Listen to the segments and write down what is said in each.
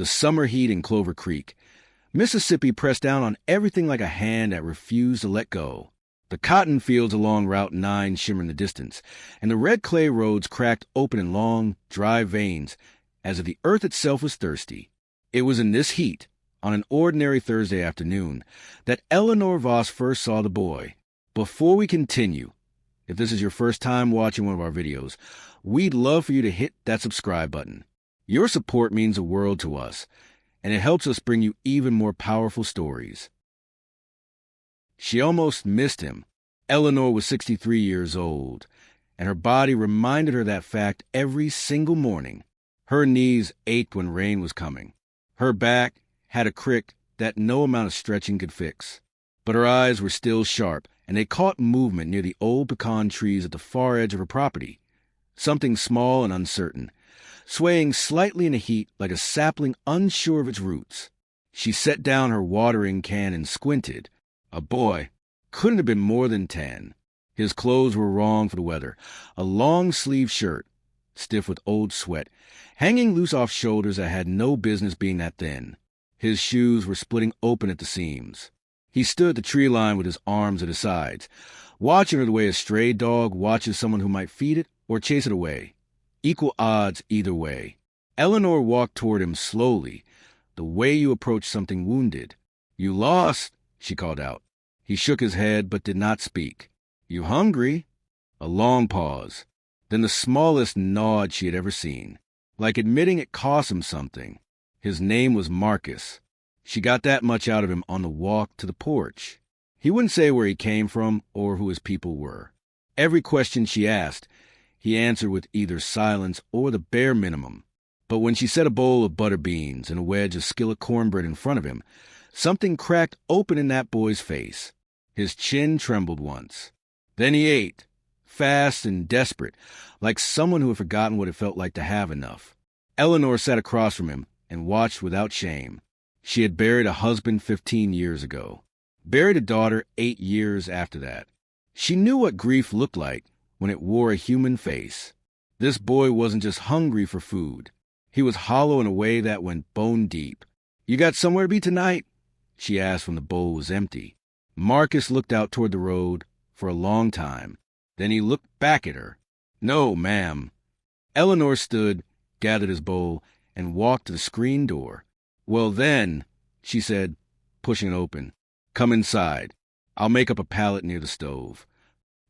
The summer heat in Clover Creek. Mississippi pressed down on everything like a hand that refused to let go. The cotton fields along Route 9 shimmer in the distance, and the red clay roads cracked open in long, dry veins, as if the earth itself was thirsty. It was in this heat, on an ordinary Thursday afternoon, that Eleanor Voss first saw the boy. Before we continue, if this is your first time watching one of our videos, we'd love for you to hit that subscribe button. Your support means the world to us, and it helps us bring you even more powerful stories. She almost missed him. Eleanor was 63 years old, and her body reminded her that fact every single morning. Her knees ached when rain was coming. Her back had a crick that no amount of stretching could fix. But her eyes were still sharp, and they caught movement near the old pecan trees at the far edge of her property. Something small and uncertain, swaying slightly in the heat like a sapling unsure of its roots. She set down her watering can and squinted. A boy. Couldn't have been more than 10. His clothes were wrong for the weather. A long-sleeved shirt, stiff with old sweat, hanging loose off shoulders that had no business being that thin. His shoes were splitting open at the seams. He stood at the tree line with his arms at his sides, watching her the way a stray dog watches someone who might feed it or chase it away. Equal odds either way. Eleanor walked toward him slowly, the way you approach something wounded. "You lost," she called out. He shook his head but did not speak. "You hungry?" A long pause, then the smallest nod she had ever seen, like admitting it cost him something. His name was Marcus. She got that much out of him on the walk to the porch. He wouldn't say where he came from or who his people were. Every question she asked, he answered with either silence or the bare minimum. But when she set a bowl of butter beans and a wedge of skillet cornbread in front of him, something cracked open in that boy's face. His chin trembled once. Then he ate, fast and desperate, like someone who had forgotten what it felt like to have enough. Eleanor sat across from him and watched without shame. She had buried a husband 15 years ago, buried a daughter 8 years after that. She knew what grief looked like when it wore a human face. This boy wasn't just hungry for food. He was hollow in a way that went bone deep. "You got somewhere to be tonight?" she asked when the bowl was empty. Marcus looked out toward the road for a long time. Then he looked back at her. "No, ma'am." Eleanor stood, gathered his bowl, and walked to the screen door. "Well then," she said, pushing it open, "come inside. I'll make up a pallet near the stove."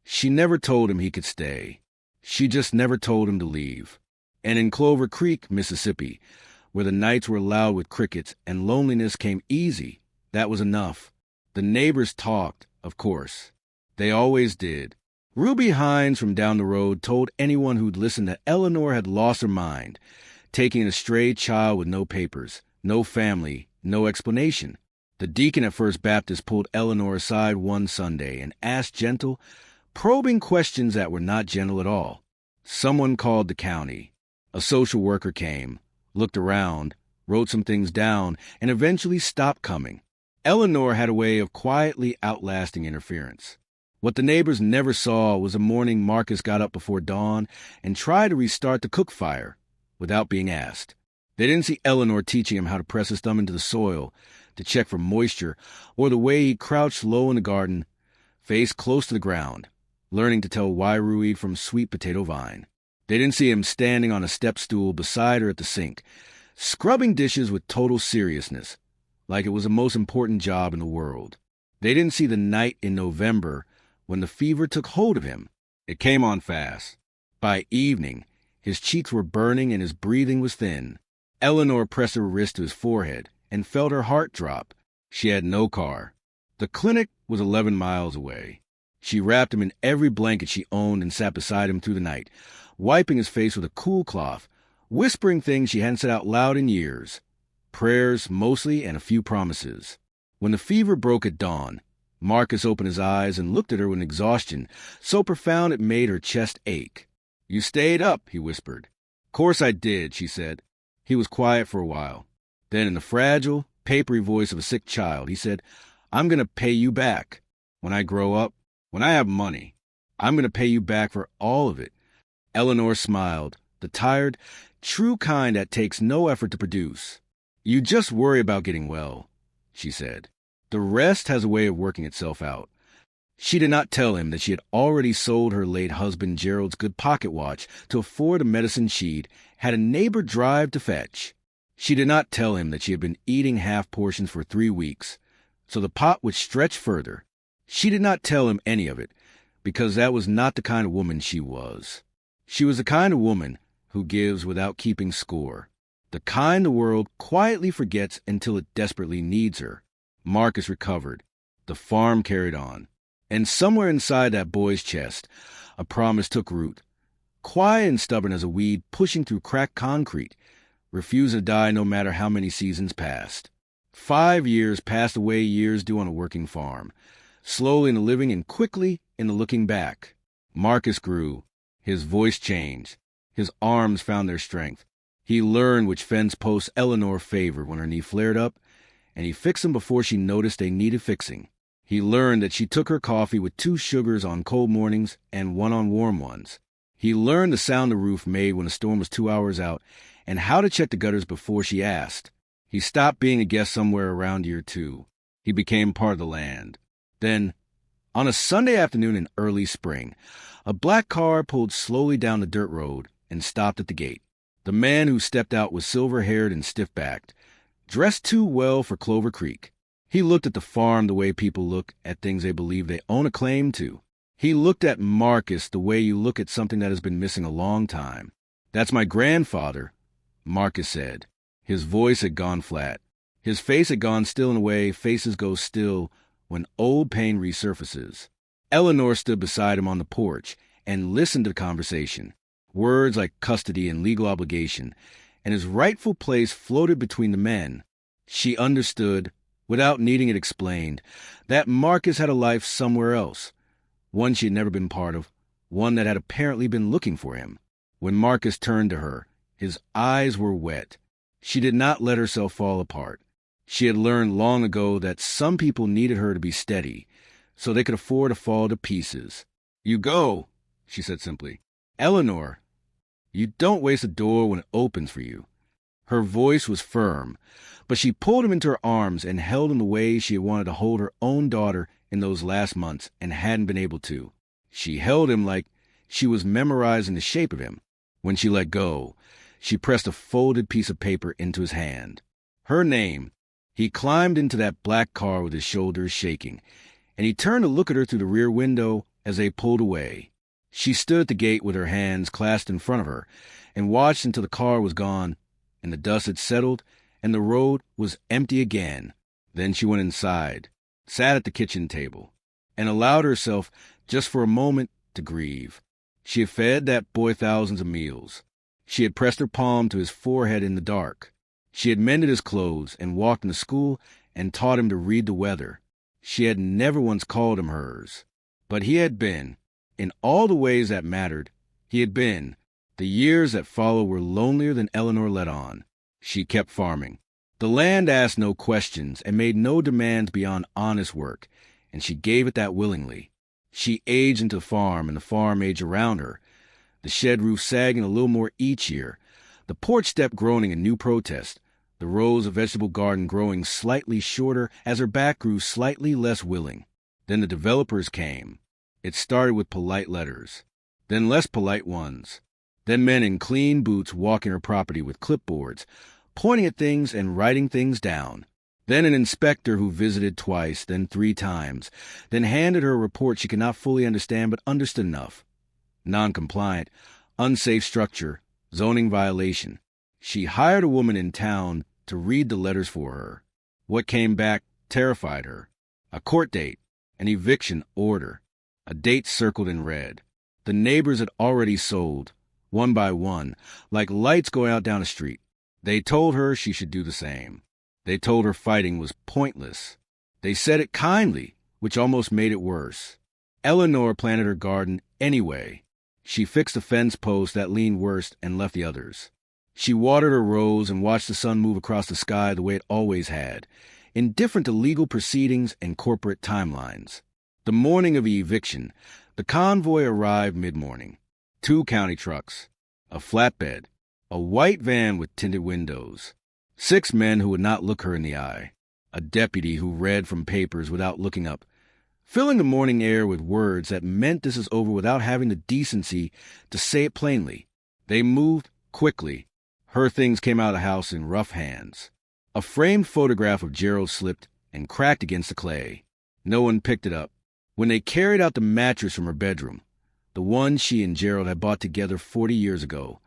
She never told him he could stay. She just never told him to leave. And in Clover Creek, Mississippi, where the nights were loud with crickets and loneliness came easy, that was enough. The neighbors talked, of course. They always did. Ruby Hines from down the road told anyone who'd listened that Eleanor had lost her mind, taking a stray child with no papers, no family, no explanation. The deacon at First Baptist pulled Eleanor aside one Sunday and asked gentle, probing questions that were not gentle at all. Someone called the county. A social worker came, looked around, wrote some things down, and eventually stopped coming. Eleanor had a way of quietly outlasting interference. What the neighbors never saw was a morning Marcus got up before dawn and tried to restart the cook fire without being asked. They didn't see Eleanor teaching him how to press his thumb into the soil to check for moisture, or the way he crouched low in the garden, face close to the ground, learning to tell wireweed from sweet potato vine. They didn't see him standing on a step stool beside her at the sink, scrubbing dishes with total seriousness, like it was the most important job in the world. They didn't see the night in November when the fever took hold of him. It came on fast. By evening, his cheeks were burning and his breathing was thin. Eleanor pressed her wrist to his forehead and felt her heart drop. She had no car. The clinic was 11 miles away. She wrapped him in every blanket she owned and sat beside him through the night, wiping his face with a cool cloth, whispering things she hadn't said out loud in years. Prayers, mostly, and a few promises. When the fever broke at dawn, Marcus opened his eyes and looked at her with exhaustion so profound it made her chest ache. "You stayed up," he whispered. "Course I did," she said. He was quiet for a while. Then, in the fragile, papery voice of a sick child, he said, "I'm going to pay you back. When I grow up, when I have money, I'm going to pay you back for all of it." Eleanor smiled, the tired, true kind that takes no effort to produce. You just worry about getting well, she said. The rest has a way of working itself out. She did not tell him that she had already sold her late husband Gerald's good pocket watch to afford a medicine she'd had a neighbor drive to fetch. She did not tell him that she had been eating half portions for 3 weeks, so the pot would stretch further. She did not tell him any of it, because that was not the kind of woman she was. She was the kind of woman who gives without keeping score, the kind the world quietly forgets until it desperately needs her. Marcus recovered. The farm carried on. And somewhere inside that boy's chest, a promise took root. Quiet and stubborn as a weed pushing through cracked concrete, refused to die no matter how many seasons passed. 5 years passed the way years do on a working farm, slowly in the living and quickly in the looking back. Marcus grew. His voice changed. His arms found their strength. He learned which fence posts Eleanor favored when her knee flared up, and he fixed them before she noticed they needed fixing. He learned that she took her coffee with 2 sugars on cold mornings and 1 on warm ones. He learned the sound the roof made when a storm was 2 hours out and how to check the gutters before she asked. He stopped being a guest somewhere around year 2. He became part of the land. Then, on a Sunday afternoon in early spring, a black car pulled slowly down the dirt road and stopped at the gate. The man who stepped out was silver-haired and stiff-backed, dressed too well for Clover Creek. He looked at the farm the way people look at things they believe they own a claim to. He looked at Marcus the way you look at something that has been missing a long time. "That's my grandfather," Marcus said. His voice had gone flat. His face had gone still in a way faces go still when old pain resurfaces. Eleanor stood beside him on the porch and listened to the conversation. Words like custody and legal obligation, and his rightful place floated between the men. She understood, without needing it explained, that Marcus had a life somewhere else, one she had never been part of, one that had apparently been looking for him. When Marcus turned to her, his eyes were wet. She did not let herself fall apart. She had learned long ago that some people needed her to be steady, so they could afford to fall to pieces. "You go," she said simply. "Eleanor, you don't waste a door when it opens for you." Her voice was firm, but she pulled him into her arms and held him the way she had wanted to hold her own daughter in those last months and hadn't been able to. She held him like she was memorizing the shape of him. When she let go, she pressed a folded piece of paper into his hand. Her name. He climbed into that black car with his shoulders shaking, and he turned to look at her through the rear window as they pulled away. She stood at the gate with her hands clasped in front of her and watched until the car was gone and the dust had settled and the road was empty again. Then she went inside, sat at the kitchen table, and allowed herself, just for a moment, to grieve. She had fed that boy thousands of meals. She had pressed her palm to his forehead in the dark. She had mended his clothes and walked him to school and taught him to read the weather. She had never once called him hers. But he had been, in all the ways that mattered, he had been. The years that followed were lonelier than Eleanor let on. She kept farming. The land asked no questions and made no demands beyond honest work, and she gave it that willingly. She aged into the farm and the farm aged around her, the shed roof sagging a little more each year, the porch step groaning in new protest, the rows of vegetable garden growing slightly shorter as her back grew slightly less willing. Then the developers came. It started with polite letters, then less polite ones, then men in clean boots walking her property with clipboards, pointing at things and writing things down. Then an inspector who visited twice, then 3 times, then handed her a report she could not fully understand but understood enough. Non-compliant, unsafe structure, zoning violation. She hired a woman in town to read the letters for her. What came back terrified her. A court date, an eviction order, a date circled in red. The neighbors had already sold, one by one, like lights going out down a street. They told her she should do the same. They told her fighting was pointless. They said it kindly, which almost made it worse. Eleanor planted her garden anyway. She fixed the fence post that leaned worst and left the others. She watered her rows and watched the sun move across the sky the way it always had, indifferent to legal proceedings and corporate timelines. The morning of the eviction, the convoy arrived mid-morning. 2 county trucks, a flatbed, a white van with tinted windows. 6 men who would not look her in the eye. A deputy who read from papers without looking up, filling the morning air with words that meant this is over without having the decency to say it plainly. They moved quickly. Her things came out of the house in rough hands. A framed photograph of Gerald slipped and cracked against the clay. No one picked it up. When they carried out the mattress from her bedroom, the one she and Gerald had bought together 40 years ago,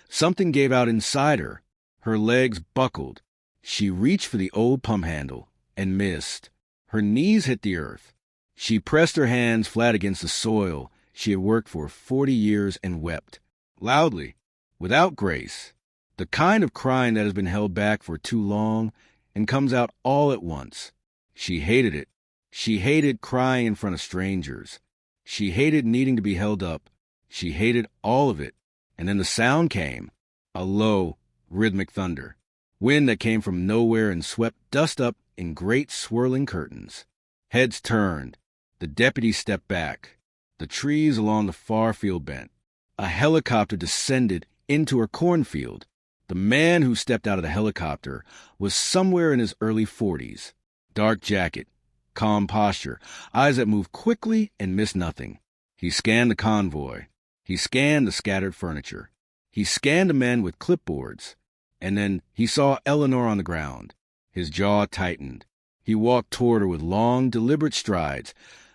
something gave out inside her. Her legs buckled. She reached for the old pump handle and missed. Her knees hit the earth. She pressed her hands flat against the soil she had worked for 40 years and wept, loudly, without grace, the kind of crying that has been held back for too long and comes out all at once. She hated it. She hated crying in front of strangers. She hated needing to be held up. She hated all of it. And then the sound came, a low, rhythmic thunder, wind that came from nowhere and swept dust up in great swirling curtains. Heads turned. The deputy stepped back. The trees along the far field bent. A helicopter descended into her cornfield. The man who stepped out of the helicopter was somewhere in his early 40s. Dark jacket, calm posture, eyes that moved quickly and missed nothing. He scanned the convoy. He scanned the scattered furniture. He scanned the men with clipboards. And then he saw Eleanor on the ground. His jaw tightened. He walked toward her with long, deliberate strides,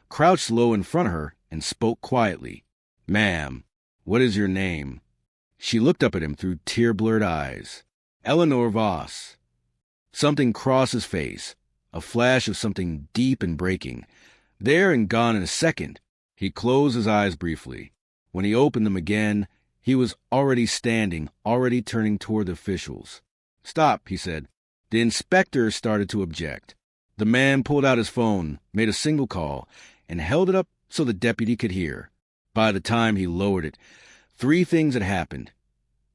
crouched low in front of her, and spoke quietly. "Ma'am, what is your name?" She looked up at him through tear-blurred eyes. "Eleanor Voss." Something crossed his face, a flash of something deep and breaking. There and gone in a second. He closed his eyes briefly. When he opened them again, he was already standing, already turning toward the officials. "Stop," he said. The inspector started to object. The man pulled out his phone, made a single call, and held it up so the deputy could hear. By the time he lowered it, 3 things had happened.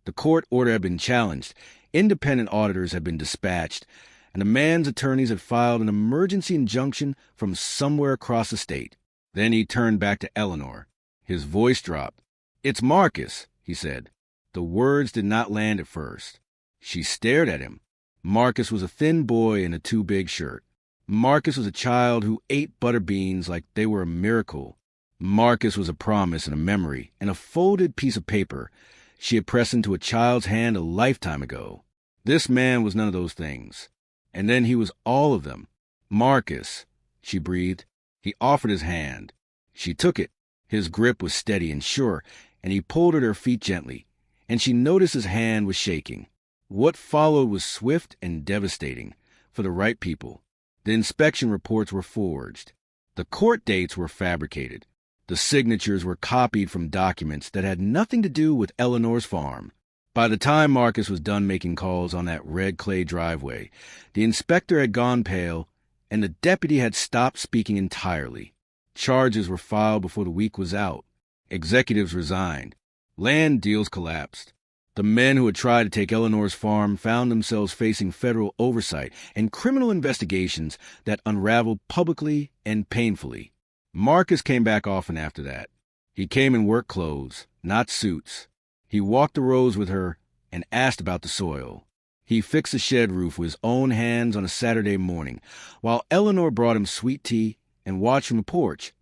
The court order had been challenged, independent auditors had been dispatched, and the man's attorneys had filed an emergency injunction from somewhere across the state. Then he turned back to Eleanor. His voice dropped. "It's Marcus," he said. The words did not land at first. She stared at him. Marcus was a thin boy in a too-big shirt. Marcus was a child who ate butter beans like they were a miracle. Marcus was a promise and a memory and a folded piece of paper she had pressed into a child's hand a lifetime ago. This man was none of those things. And then he was all of them. "Marcus," she breathed. He offered his hand. She took it. His grip was steady and sure, and he pulled at her feet gently, and she noticed his hand was shaking. What followed was swift and devastating for the right people. The inspection reports were forged. The court dates were fabricated. The signatures were copied from documents that had nothing to do with Eleanor's farm. By the time Marcus was done making calls on that red clay driveway, the inspector had gone pale, and the deputy had stopped speaking entirely. Charges were filed before the week was out. Executives resigned. Land deals collapsed. The men who had tried to take Eleanor's farm found themselves facing federal oversight and criminal investigations that unraveled publicly and painfully. Marcus came back often after that. He came in work clothes, not suits. He walked the rows with her and asked about the soil. He fixed the shed roof with his own hands on a Saturday morning, while Eleanor brought him sweet tea and watched from the porch,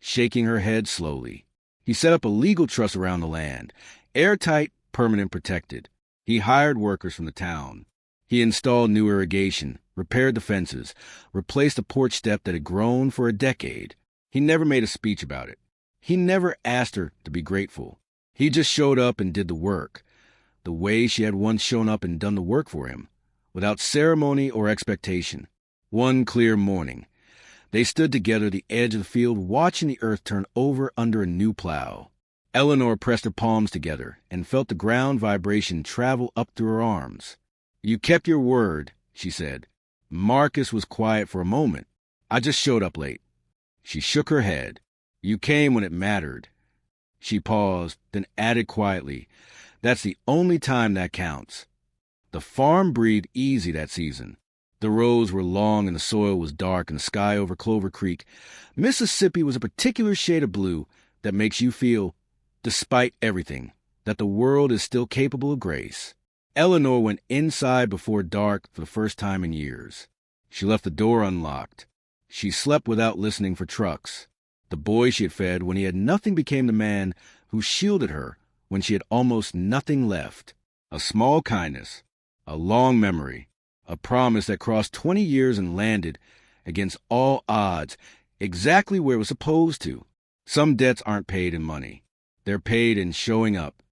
shaking her head slowly. He set up a legal trust around the land, airtight, permanent, protected. He hired workers from the town. He installed new irrigation, repaired the fences, replaced a porch step that had grown for a decade. He never made a speech about it. He never asked her to be grateful. He just showed up and did the work, the way she had once shown up and done the work for him, without ceremony or expectation. One clear morning, they stood together at the edge of the field watching the earth turn over under a new plow. Eleanor pressed her palms together and felt the ground vibration travel up through her arms. "You kept your word," she said. Marcus was quiet for a moment. "I just showed up late." She shook her head. "You came when it mattered." She paused, then added quietly, "That's the only time that counts." The farm breathed easy that season. The rows were long and the soil was dark and the sky over Clover Creek. Mississippi was a particular shade of blue that makes you feel, despite everything, that the world is still capable of grace. Eleanor went inside before dark for the first time in years. She left the door unlocked. She slept without listening for trucks. The boy she had fed when he had nothing became the man who shielded her when she had almost nothing left. A small kindness, a long memory, a promise that crossed 20 years and landed, against all odds, exactly where it was supposed to. Some debts aren't paid in money. They're paid in showing up,